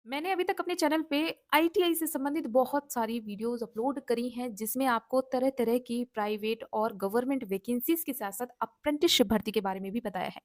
मैंने अभी तक अपने चैनल पे आईटीआई से संबंधित बहुत सारी वीडियोस अपलोड करी हैं जिसमें आपको तरह-तरह की प्राइवेट और गवर्नमेंट वैकेंसीज के साथ-साथ अप्रेंटिसशिप भर्ती के बारे में भी बताया है।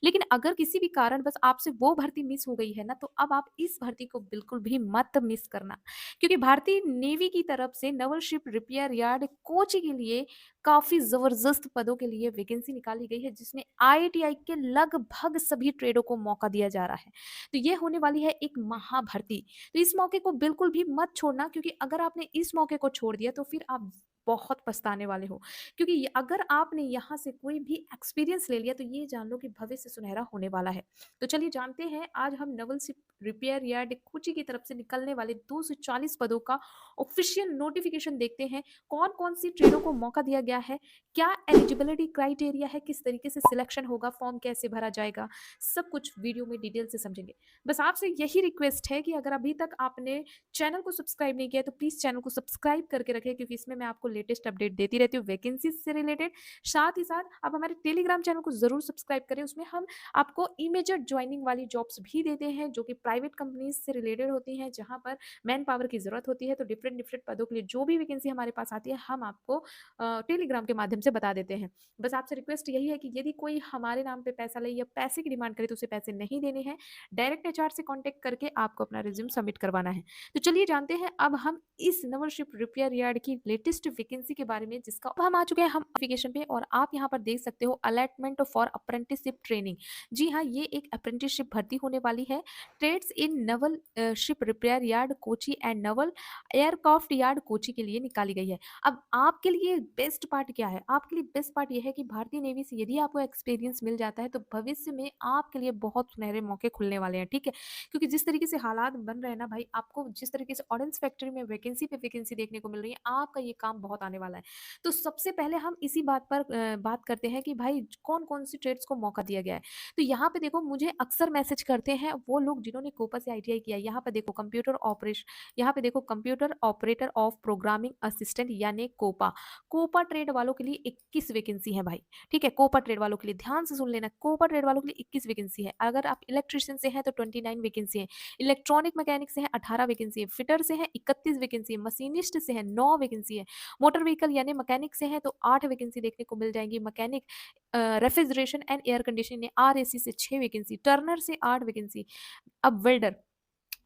लेकिन अगर किसी भी कारणवश आपसे वो भर्ती मिस हो गई है ना, तो अब आप इस भर्ती को बिल्कुल भी मत मिस करना। क्योंकि भारतीय नेवी की तरफ से Naval ship repair yard Kochi के लिए काफ़ी ज़बरदस्त पदों के लिए वैकेंसी निकाली गई है, जिसमें आईटीआई के लगभग सभी ट्रेडों को मौका दिया जा रहा है। तो ये होने वाली है एक महाभर्ती। तो इस मौके को बिल्कुल भी मत छोड़ना, क्योंकि अगर आपने इस मौके को छोड़ दिया तो फिर आप बहुत पछताने वाले हो। क्योंकि अगर आपने यहाँ से कोई भी एक्सपीरियंस ले लिया तो ये जान लो कि भविष्य सुनहरा होने वाला है। तो चलिए जानते हैं आज हम Naval ship repair yard Kochi की तरफ से निकलने वाले 240 पदों का ऑफिशियल नोटिफिकेशन देखते हैं। कौन कौन सी ट्रेडों को मौका दिया गया है, क्या एलिजिबिलिटी क्राइटेरिया है, किस तरीके से सिलेक्शन होगा, फॉर्म कैसे भरा जाएगा, सब कुछ वीडियो में डिटेल से समझेंगे। बस आपसे यही रिक्वेस्ट है कि अगर अभी तक आपने चैनल को सब्सक्राइब नहीं किया है तो प्लीज़ चैनल को सब्सक्राइब करके रखें, क्योंकि इसमें मैं आपको लेटेस्ट अपडेट देती रहती हूँ वैकेंसीज से रिलेटेड। साथ ही साथ आप हमारे टेलीग्राम चैनल को ज़रूर सब्सक्राइब करें, उसमें हम आपको इमीडिएट जॉइनिंग वाली जॉब्स भी देते हैं जो कि प्राइवेट कंपनीज से रिलेटेड होती हैं, जहाँ पर मैन पावर की ज़रूरत होती है। तो डिफरेंट डिफरेंट पदों के लिए जो भी वैकेंसी हमारे पास आती है हम आपको टेलीग्राम के माध्यम से बता देते हैं। बस आपसे रिक्वेस्ट यही है कि यदि कोई हमारे नाम पे पैसा ले या पैसे की डिमांड करे तो उसे पैसे नहीं देने हैं। डायरेक्ट एचआर से कांटेक्ट करके आपको अपना रिज्यूम सबमिट करवाना है। तो चलिए जानते हैं अब हम इस नवलशिप रिपेयर यार्ड की लेटेस्ट वैकेंसी के बारे में, जिसका अब हम आ चुके हैं हम एप्लीकेशन पे और आप यहाँ पर देख सकते हो अलॉटमेंट फॉर अप्रेंटिसशिप ट्रेनिंग। जी हाँ, ये एक अप्रेंटिसशिप भर्ती होने वाली है। Trades in naval ship repair yard Kochi and naval aircraft yard Kochi के लिए निकाली गई है। अब आपके लिए बेस्ट पार्ट क्या है? आपके लिए बेस्ट पार्ट ये है कि भारतीय नेवी से यदि आपको एक्सपीरियंस मिल जाता है तो भविष्य में आपके लिए बहुत सुनहरे मौके खुलने वाले हैं, ठीक है? क्योंकि जिस तरीके से हालात बन रहे हैं ना भाई, आपको जिस तरीके से ऑरेंज फैक्ट्री में वैकेंसी पे वैकेंसी देखने को मिल रही है, आपका ये काम बहुत आने वाला है। तो सबसे पहले हम इसी बात पर बात करते हैं कि भाई कौन-कौन सी ट्रेड्स को मौका दिया गया है। तो यहाँ पे देखो, मुझे अक्सर मैसेज करते हैं वो लोग जिन्होंने कोपा से आईटीआई किया है। यहाँ पे देखो computer operator of programming assistant यानी कोपा। कोपा ट्रेड वालों के लिए 21 वैकेंसी है भाई, ठीक है? कोपा ट्रेड वालों के लिए ध्यान से सुन लेना, कोपा ट्रेड वालों के लिए 21 वैकेंसी है। अगर आप इलेक्ट्रीशियन से हैं तो 29 वैकेंसी है, इलेक्ट्रॉनिक मैकेनिक से हैं 18 वैकेंसी है, फिटर से हैं 31 वैकेंसी है, मशीनिस्ट से हैं 9 वैकेंसी है, मोटर व्हीकल यानी मैकेनिक से हैं तो 8 वैकेंसी देखने को मिल जाएँगी, mechanic refrigeration and air conditioning यानी आरएसी से 6 वैकेंसी, टर्नर से 8 वैकेंसी। अब वेल्डर,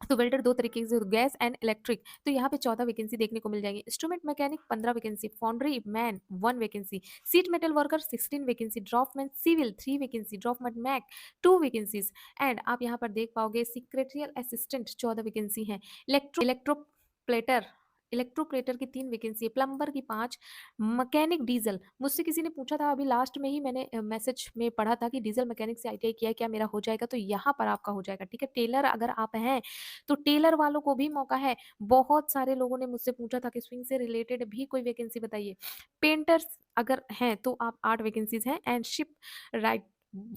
तो वेल्डर 2 तरीके से, गैस एंड इलेक्ट्रिक, तो यहाँ पे 14 वैकेंसी देखने को मिल जाएँगी। Instrument mechanic 15 vacancy, foundry man 1 vacancy, sheet metal worker 16 vacancy, draftsman civil 3 vacancy, draftsman mech 2 vacancies and आप यहाँ पर देख पाओगे सेक्रेटरियल असिस्टेंट 14 वैकेंसी हैं। इलेक्ट्रोप्लेटर इलेक्ट्रोप्लेटर की 3 वैकेंसी है, प्लम्बर की 5, मैकेनिक डीज़ल, मुझसे किसी ने पूछा था अभी लास्ट में ही मैंने मैसेज में पढ़ा था कि डीज़ल मैकेनिक से आईटीआई किया है, क्या मेरा हो जाएगा? तो यहाँ पर आपका हो जाएगा, ठीक है? टेलर अगर आप हैं तो टेलर वालों को भी मौका है। बहुत सारे लोगों ने मुझसे पूछा था कि स्विंग से रिलेटेड भी कोई वैकेंसी बताइए। पेंटर्स अगर हैं तो आप 8 वैकेंसीज़ हैं एंड शिप राइट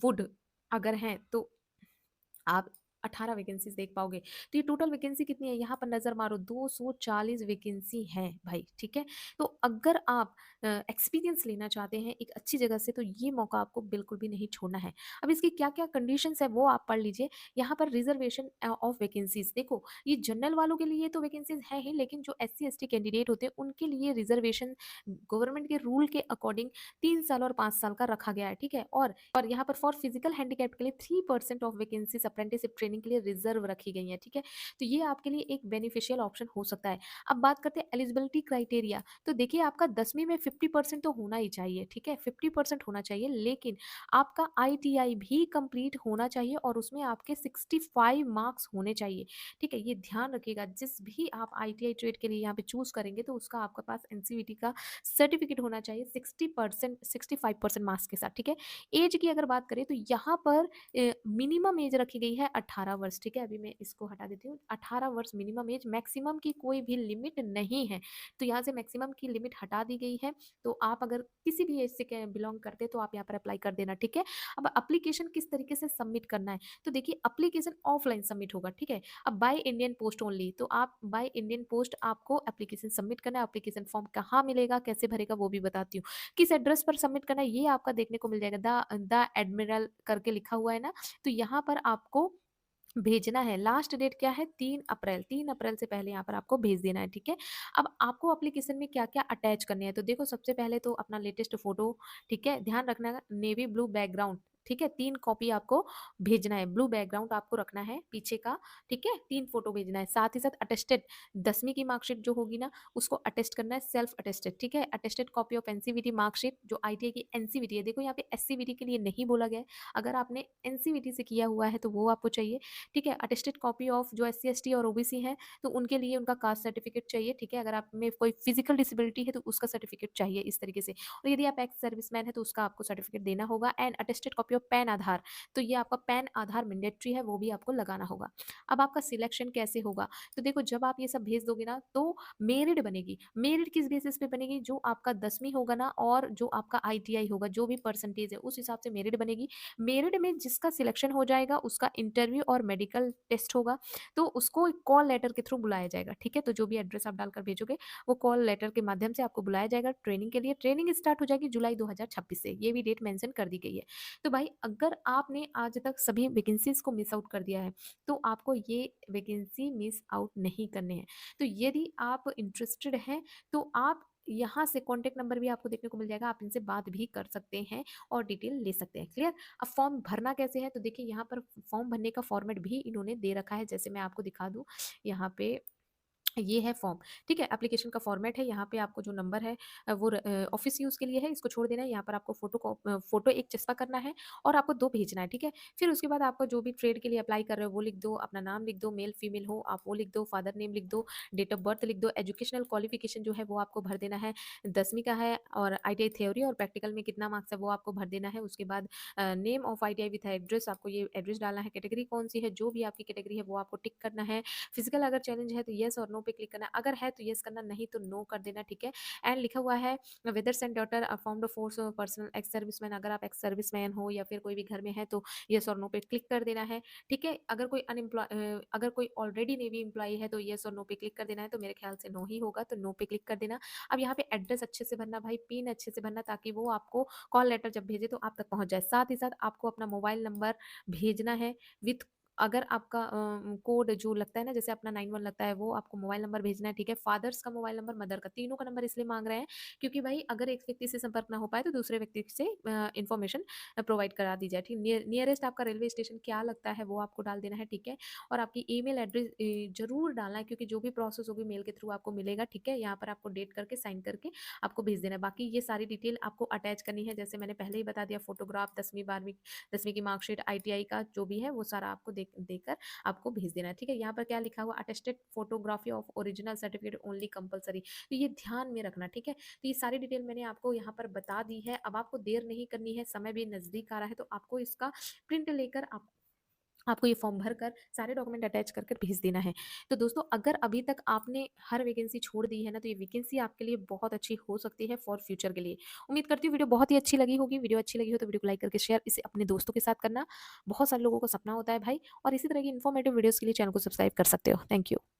वुड अगर हैं तो आप 18 वैकेंसीज़ देख पाओगे। तो ये टोटल वैकेंसी कितनी है? यहाँ पर नज़र मारो, 240 वैकेंसी हैं भाई, ठीक है? तो अगर आप एक्सपीरियंस लेना चाहते हैं एक अच्छी जगह से तो ये मौका आपको बिल्कुल भी नहीं छोड़ना है। अब इसकी क्या-क्या कंडीशंस है वो आप पढ़ लीजिए। यहाँ पर रिज़र्वेशन ऑफ वैकेंसीज़ देखो, ये जनरल वालों के लिए तो वैकेंसीज़ हैं ही, लेकिन जो एससी, एसटी कैंडिडेट होते हैं उनके लिए रिज़र्वेशन गवर्नमेंट के रूल के अकॉर्डिंग 3 साल और 5 साल का रखा गया है, ठीक है? और यहाँ पर फॉर फिजिकल हैंडीकैप के लिए 3% ऑफ वैकेंसीज अप्रेंटिसशिप ट्रेनिंग के लिए रिजर्व रखी गई हैं, ठीक है? तो ये आपके लिए एक बेनिफिशियल ऑप्शन हो सकता है। अब बात करते हैं एलिजिबिलिटी क्राइटेरिया। तो देखिए, आपका 10वीं में 50% तो होना ही चाहिए, ठीक है? 50% होना चाहिए, लेकिन आपका आईटीआई भी कंप्लीट होना चाहिए और उसमें आपके 65 मार्क्स होने चाहिए, ठीक है? ये ध्यान रखिएगा, जिस भी आप आईटीआई ट्रेड के लिए यहाँ पे चूज़ करेंगे तो उसका आपके पास एनसीवीटी का सर्टिफिकेट होना चाहिए 60% 65% मार्क्स के साथ, ठीक है? एज की अगर बात करें तो यहाँ पर मिनिमम एज रखी गई है 18 वर्ष, ठीक है? अभी मैं इसको हटा देती हूँ, 18 वर्ष मिनिमम एज, मैक्सिमम की कोई भी लिमिट नहीं है। तो यहाँ से मैक्सिमम की लिमिट हटा दी गई है, तो आप अगर किसी भी एज से बिलॉन्ग करते हैं तो आप यहाँ पर अप्लाई कर देना, ठीक है? अब एप्लीकेशन किस तरीके से सबमिट करना है? तो देखिए, एप्लीकेशन ऑफलाइन सबमिट होगा, ठीक है? अब बाय इंडियन पोस्ट ओनली, तो आप बाय इंडियन पोस्ट आपको एप्लीकेशन सबमिट करना है। एप्लीकेशन फॉर्म कहाँ मिलेगा, कैसे भरेगा वो भी बताती हूँ। किस एड्रेस पर सबमिट करना है ये आपका देखने को मिल जाएगा, द एडमिरल करके लिखा हुआ है ना, तो यहाँ पर आपको भेजना है। लास्ट डेट क्या है 3 अप्रैल, 3 अप्रैल से पहले यहाँ पर आपको भेज देना है, ठीक है? अब आपको एप्लीकेशन में क्या-क्या अटैच करने हैं, तो देखो सबसे पहले तो अपना लेटेस्ट फ़ोटो, ठीक है? ध्यान रखना नेवी ब्लू बैकग्राउंड, ठीक है? 3 कॉपी आपको भेजना है, ब्लू बैकग्राउंड आपको रखना है पीछे का, ठीक है? 3 फ़ोटो भेजना है, साथ ही साथ अटेस्टेड 10वीं की मार्कशीट जो होगी ना, उसको अटेस्ट करना है सेल्फ अटेस्टेड, ठीक है? Attested copy of NCVT marksheet जो आईटीआई की एनसीवीटी है, देखो यहाँ पे एससीवीटी के लिए नहीं बोला गया है, अगर आपने एनसीवीटी से किया हुआ है, तो वो आपको चाहिए। ठीक है? अटेस्टेड कॉपी ऑफ जो एससी, एसटी और ओबीसी हैं, तो उनके लिए उनका कास्ट सर्टिफिकेट चाहिए, ठीक है? अगर आप में कोई फिजिकल डिसेबिलिटी है, तो उसका सर्टिफिकेट चाहिए इस तरीके से। और यदि आप एक्स सर्विसमैन हैं, तो उसका आपको सर्टिफिकेट देना होगा and attested copy of PAN Aadhaar, तो ये आपका पैन आधार मैंडेटरी है, वो भी आपको लगाना होगा। अब आपका सिलेक्शन कैसे होगा? तो देखो जब आप ये सब भेज दोगे ना, तो मेरिट बनेगी। मेरिट किस बेसिस पे बनेगी? जो आपका 10वीं होगा ना और जो आपका आईटीआई होगा, जो भी परसेंटेज है, उस हिसाब से मेरिट बनेगी। मेरिट में जिसका सिलेक्शन हो जाएगा उसका इंटरव्यू और मेडिकल टेस्ट होगा, तो उसको एक कॉल लेटर के थ्रू बुलाया जाएगा, ठीक है? तो जो भी एड्रेस आप डालकर भेजोगे, वो कॉल लेटर के माध्यम से आपको बुलाया जाएगा ट्रेनिंग के लिए। ट्रेनिंग स्टार्ट हो जाएगी जुलाई 2026 से, ये भी डेट मेंशन कर दी गई है। तो भाई अगर आपने आज तक सभी वैकेंसीज़ को मिस आउट कर दिया है, तो आपको ये वैकेंसी मिस आउट नहीं करने हैं। तो यदि आप इंटरेस्टेड हैं, तो आप यहाँ से कॉन्टैक्ट नंबर भी आपको देखने को मिल जाएगा, आप इनसे बात भी कर सकते हैं और डिटेल ले सकते हैं, क्लियर? अब फॉर्म भरना कैसे है? तो देखिए यहाँ पर फॉर्म भरने का फॉर्मेट भी इन्होंने दे रखा है, जैसे मैं आपको दिखा दूँ यहाँ पे ये है फॉर्म, ठीक है? एप्लीकेशन का फॉर्मेट है, यहाँ पे आपको जो नंबर है वो ऑफ़िस यूज़ के लिए है, इसको छोड़ देना है। यहाँ पर आपको फ़ोटो एक चस्पा करना है और आपको 2 भेजना है, ठीक है? फिर उसके बाद आपका जो भी ट्रेड के लिए अप्लाई कर रहे हो वो लिख दो, अपना नाम लिख दो, मेल फीमेल हो आप वो लिख दो, फादर नेम लिख दो, डेट ऑफ बर्थ लिख दो, एजुकेशनल क्वालिफ़िकेशन जो है वो आपको भर देना है, 10वीं का है और आईटीआई थ्योरी और प्रैक्टिकल में कितना मार्क्स है वो आपको भर देना है। उसके बाद name of ITI with address आपको ये एड्रेस डालना है, कैटेगरी कौन-सी है, जो भी आपकी कैटेगरी है वो आपको टिक करना है। फिजिकल अगर चैलेंज है तो येस और नो पे क्लिक करना है, अगर है तो येस करना, नहीं तो नो कर देना, ठीक है? एंड लिखा हुआ है whether son daughter found force personnel ex serviceman, अगर आप एक्स सर्विसमैन हो या फिर कोई भी घर में है तो येस और नो पे क्लिक कर देना है, ठीक है? अगर कोई अगर कोई ऑलरेडी नेवी एम्प्लॉई है तो येस और नो पे क्लिक कर देना है, तो मेरे ख्याल से नो ही होगा, तो नो पे क्लिक कर देना। अब यहाँ पे एड्रेस अच्छे से भरना भाई, पिन अच्छे से भरना ताकि वो आपको कॉल लेटर जब भेजे तो आप तक पहुँच जाए। साथ ही साथ आपको अपना मोबाइल नंबर भेजना है विथ अगर आपका कोड जो लगता है ना जैसे अपना 91 लगता है वो आपको मोबाइल नंबर भेजना है, ठीक है? फादर्स का मोबाइल नंबर, मदर का, तीनों का नंबर इसलिए माँग रहे हैं क्योंकि भाई अगर एक व्यक्ति से संपर्क ना हो पाए तो दूसरे व्यक्ति से इन्फॉर्मेशन प्रोवाइड करा दी जाए, ठीक? नियरेस्ट आपका रेलवे स्टेशन क्या लगता है वो आपको डाल देना है, ठीक है? और आपकी ईमेल एड्रेस ज़रूर डालना है क्योंकि जो भी प्रोसेस होगी मेल के थ्रू आपको मिलेगा, ठीक है? यहाँ पर आपको डेट करके साइन करके आपको भेज देना है। बाकी ये सारी डिटेल आपको अटैच करनी है जैसे मैंने पहले ही बता दिया फ़ोटोग्राफ 10वीं 12वीं 10वीं की मार्कशीट, आईटीआई का जो भी है वो सारा आपको देकर आपको भेज देना है, ठीक है? यहाँ पर क्या लिखा हुआ attested photography of original certificate only compulsory, तो ये ध्यान में रखना, ठीक है? तो ये सारी डिटेल मैंने आपको यहाँ पर बता दी है। अब आपको देर नहीं करनी है, समय भी नज़दीक आ रहा है, तो आपको इसका प्रिंट लेकर आपको ये फॉर्म भरकर सारे डॉक्यूमेंट अटैच कर कर भेज देना है। तो दोस्तों अगर अभी तक आपने हर वैकेंसी छोड़ दी है ना, तो ये वैकेंसी आपके लिए बहुत अच्छी हो सकती है फॉर फ्यूचर के लिए। उम्मीद करती हूँ वीडियो बहुत ही अच्छी लगी होगी। वीडियो अच्छी लगी हो तो वीडियो को लाइक करके शेयर इसे अपने दोस्तों के साथ करना। बहुत सारे लोगों को सपना होता है भाई और इसी तरह की इन्फॉर्मेटिव वीडियोज़ के लिए चैनल को सब्सक्राइब कर सकते हो। Thank you.